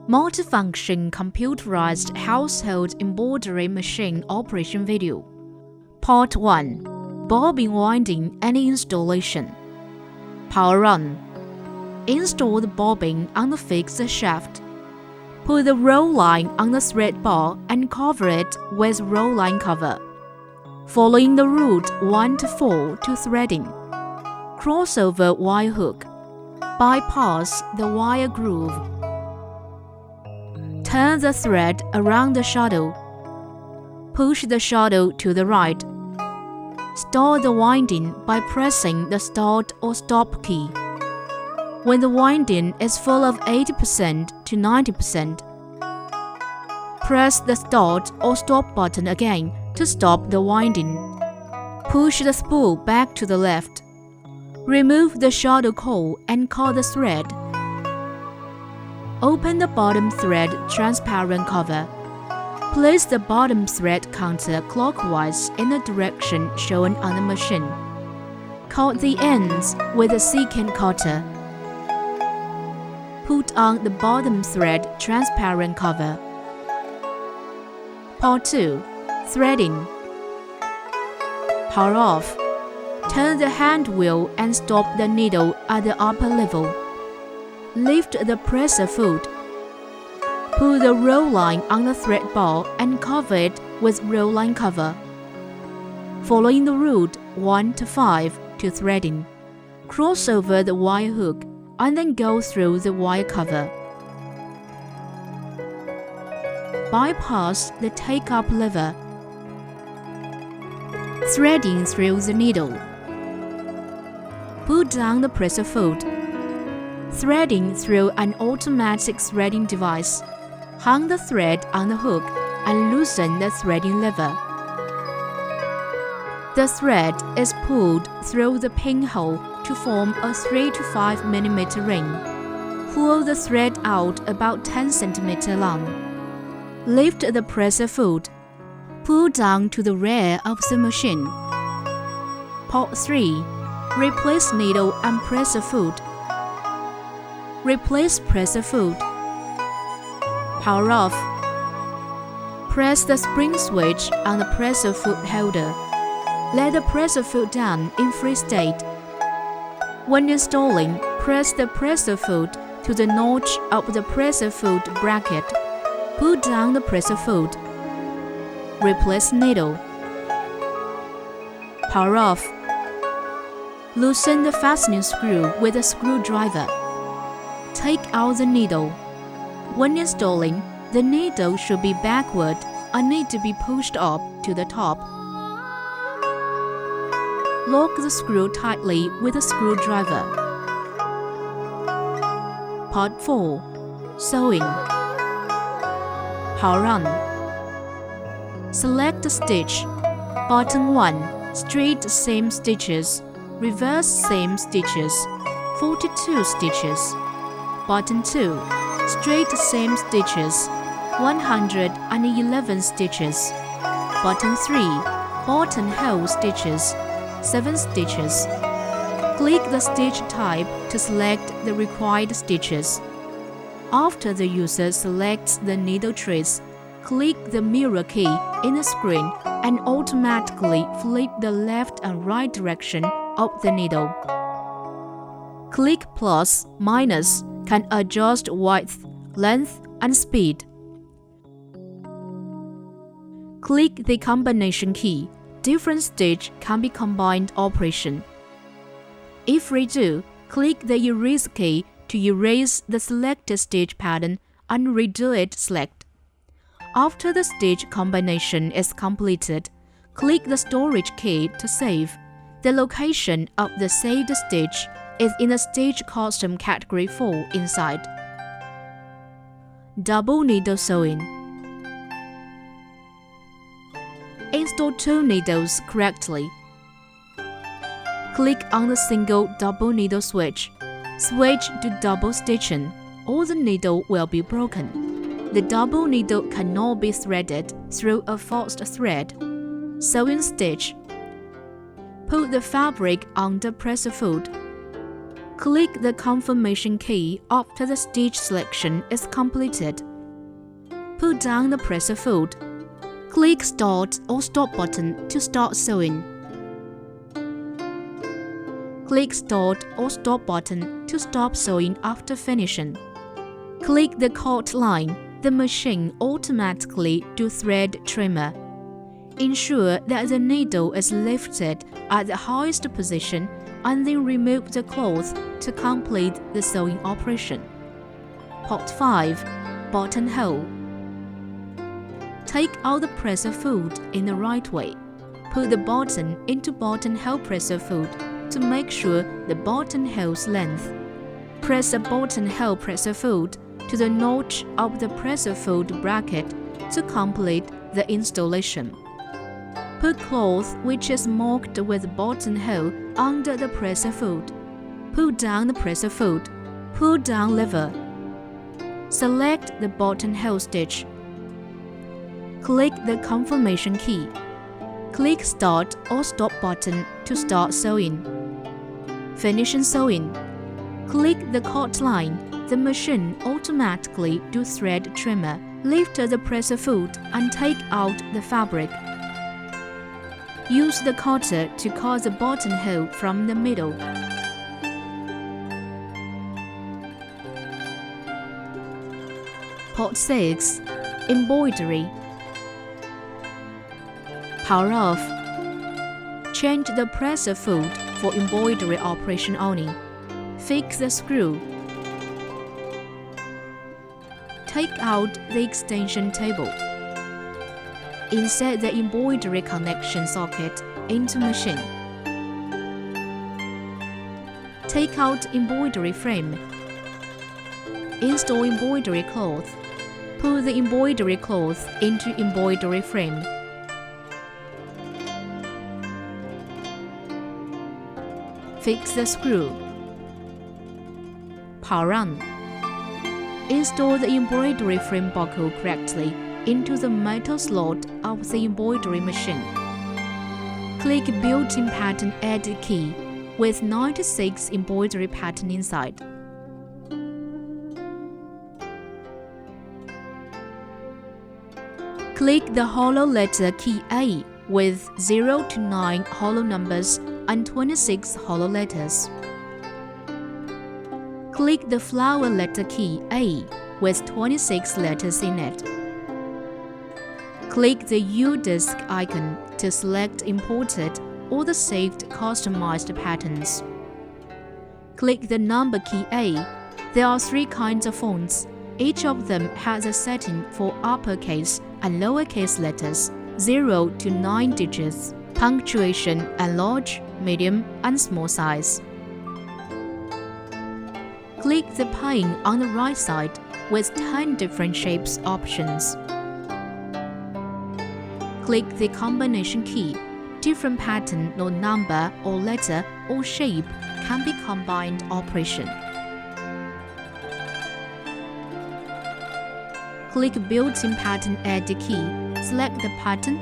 Multifunction computerized household embroidery machine operation video. Part 1. Bobbin winding and installation. Power on. Install the bobbin on the fixed shaft. Put the roll line on the thread bar and cover it with roll line cover. Following the route 1 to 4 to threading. Crossover wire hook. Bypass the wire groove. Turn the thread around the shuttle. Push the shuttle to the right. Start the winding by pressing the start or stop key. When the winding is full of 80% to 90%, press the start or stop button again to stop the winding. Push the spool back to the left. Remove the shuttle coil and cut the thread. Open the bottom thread transparent cover. Place the bottom thread counter clockwise in the direction shown on the machine. Cut the ends with a secant cutter. Put on the bottom thread transparent cover. Part 2. Threading. Power off. Turn the hand wheel and stop the needle at the upper level. Lift the presser foot. Put the roll line on the thread bar and cover it with roll line cover. Following the route 1 to 5 to threading. Cross over the wire hook and then go through the wire cover. Bypass the take-up lever. Threading through the needle. Put down the presser foot. Threading through an automatic threading device. Hang the thread on the hook and loosen the threading lever. The thread is pulled through the pinhole to form a 3 to 5 mm ring. Pull the thread out about 10 cm long. Lift the presser foot. Pull down to the rear of the machine. Part 3. Replace needle and presser foot. Replace presser foot. Power off. Press the spring switch on the presser foot holder. Let the presser foot down in free state. When installing, press the presser foot to the notch of the presser foot bracket. Pull down the presser foot. Replace needle. Power off. Loosen the fastening screw with a screwdriver. Take out the needle. When installing, the needle should be backward and need to be pushed up to the top. Lock the screw tightly with a screwdriver. Part 4. Sewing. Power on. Select the stitch. Button 1. Straight seam stitches. Reverse seam stitches. 42 stitches. Button 2. Straight seam stitches. 111 stitches. Button 3. Buttonhole stitches. 7 stitches. Click the stitch type to select the required stitches. After the user selects the needle trace, click the mirror key in the screen and automatically flip the left and right direction of the needle. Click plus, minus can adjust width, length, and speed. Click the combination key. Different stitch can be combined operation. If redo, click the erase key to erase the selected stitch pattern and redo it select. After the stitch combination is completed, click the storage key to save. The location of the saved stitch is in the Stitch Custom Category 4 inside. Double needle sewing. Install 2 needles correctly. Click on the single double needle switch. Switch to double stitching, or the needle will be broken. The double needle cannot be threaded through a forced thread. Sewing stitch. Put the fabric on the presser foot. Click the confirmation key after the stitch selection is completed. Put down the presser foot. Click Start or Stop button to start sewing. Click Start or Stop button to stop sewing after finishing. Click the cut line. The machine automatically do thread trimmer. Ensure that the needle is lifted at the highest position and then remove the cloth to complete the sewing operation. Part 5. Buttonhole. Take out the presser foot in the right way. Put the button into buttonhole presser foot to make sure the buttonhole's length. Press the buttonhole presser foot to the notch of the presser foot bracket to complete the installation. Put cloth which is marked with buttonhole under the presser foot. Pull down the presser foot. Pull down lever. Select the buttonhole stitch. Click the confirmation key. Click Start or Stop button to start sewing. Finishing sewing. Click the cut line. The machine automatically do thread trimmer. Lift the presser foot and take out the fabric. Use the cutter to cut the buttonhole from the middle. Part 6. Embroidery. Power off. Change the presser foot for embroidery operation only. Fix the screw. Take out the extension table. Insert the embroidery connection socket into machine. Take out embroidery frame. Install embroidery cloth. Put the embroidery cloth into embroidery frame. Fix the screw. Power on. Install the embroidery frame buckle correctly into the metal slot of the embroidery machine. Click Built-in Pattern Edit key with 96 embroidery pattern inside. Click the hollow letter key A with 0 to 9 hollow numbers and 26 hollow letters. Click the flower letter key A with 26 letters in it. Click the U-disc icon to select imported or the saved customized patterns. Click the number key A. There are 3 kinds of fonts. Each of them has a setting for uppercase and lowercase letters, 0 to 9 digits, punctuation and large, medium, and small size. Click the pane on the right side with 10 different shapes options. Click the combination key. Different pattern or number or letter or shape can be combined operation. Click Built-in Pattern Edit key. Select the pattern.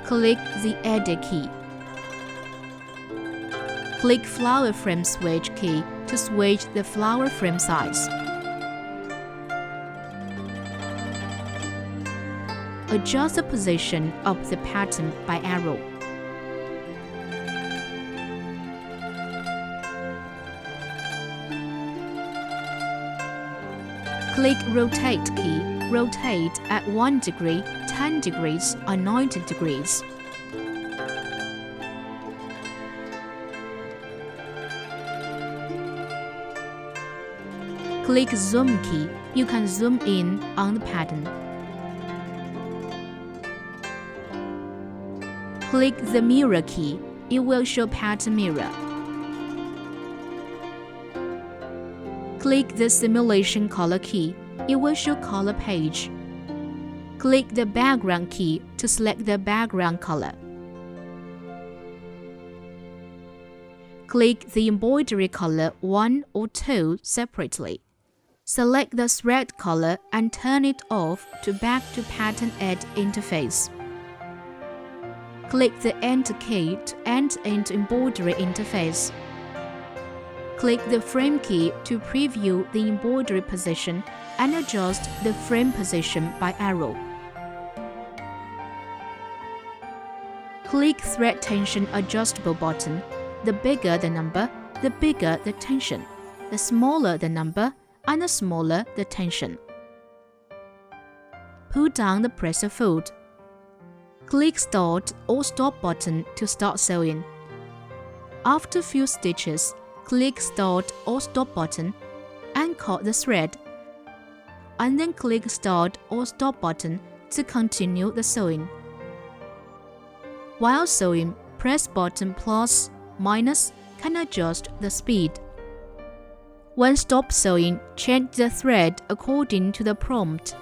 Click the Edit key. Click Flower Frame Switch key to switch the flower frame size. Adjust the position of the pattern by arrow. Click Rotate key. Rotate at 1 degree, 10 degrees, or 90 degrees. Click Zoom key. You can zoom in on the pattern. Click the Mirror key. It will show pattern mirror. Click the Simulation Color key. It will show color page. Click the Background key to select the background color. Click the embroidery color 1 or 2 separately. Select the thread color and turn it off to back to Pattern Edit interface. Click the Enter key to enter into embroidery interface. Click the frame key to preview the embroidery position and adjust the frame position by arrow. Click Thread Tension Adjustable button. The bigger the number, the bigger the tension. The smaller the number, and the smaller the tension. Pull down the presser fold. Click Start or Stop button to start sewing. After a few stitches, click Start or Stop button and cut the thread, and then click Start or Stop button to continue the sewing. While sewing, press button plus, minus can adjust the speed. When stop sewing, change the thread according to the prompt.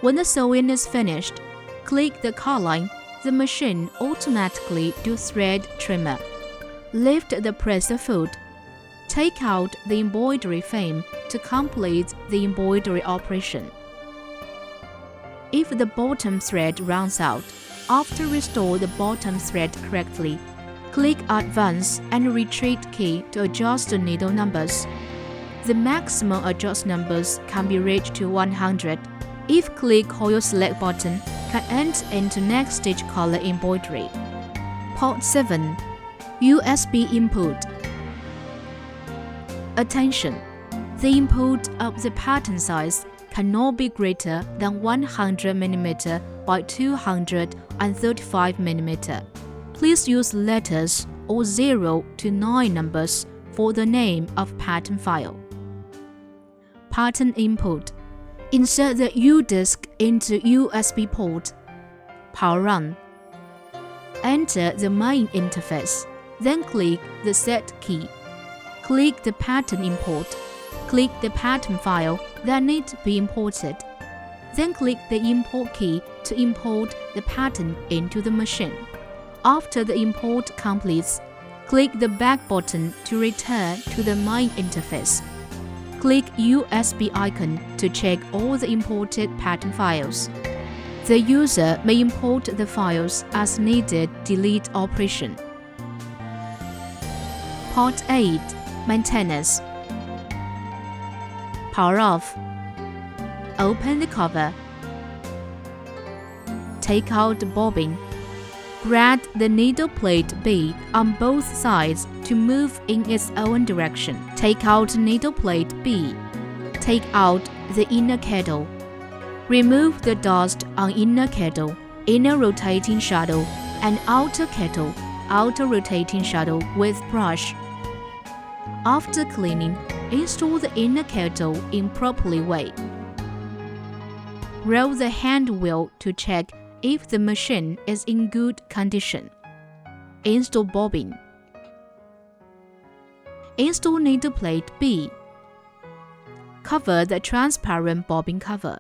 When the sewing is finished, click the cut line. The machine automatically do thread trimmer. Lift the presser fold. Take out the embroidery frame to complete the embroidery operation. If the bottom thread runs out, after restore the bottom thread correctly, click Advance and Retreat key to adjust the needle numbers. The maximum adjust numbers can be reached to 100. If click Coil Select button, can enter into next stitch color embroidery. Part 7. USB input. Attention! The input of the pattern size cannot be greater than 100 mm by 235 mm. Please use letters or 0 to 9 numbers for the name of pattern file. Pattern input. Insert the U-disc into USB port. Power on. Enter the main interface, then click the Set key. Click the pattern import. Click the pattern file that needs to be imported. Then click the Import key to import the pattern into the machine. After the import completes, click the Back button to return to the main interface. Click USB icon to check all the imported pattern files. The user may import the files as needed delete operation. Part 8. Maintenance. Power off. Open the cover. Take out the bobbin. Grab the needle plate B on both sides to move in its own direction. Take out needle plate B. Take out the inner kettle. Remove the dust on inner kettle, inner rotating shuttle, and outer kettle, outer rotating shuttle with brush. After cleaning, install the inner kettle in properly way. Roll the hand wheel to check if the machine is in good condition. Install bobbin. Install needle plate B. Cover the transparent bobbin cover.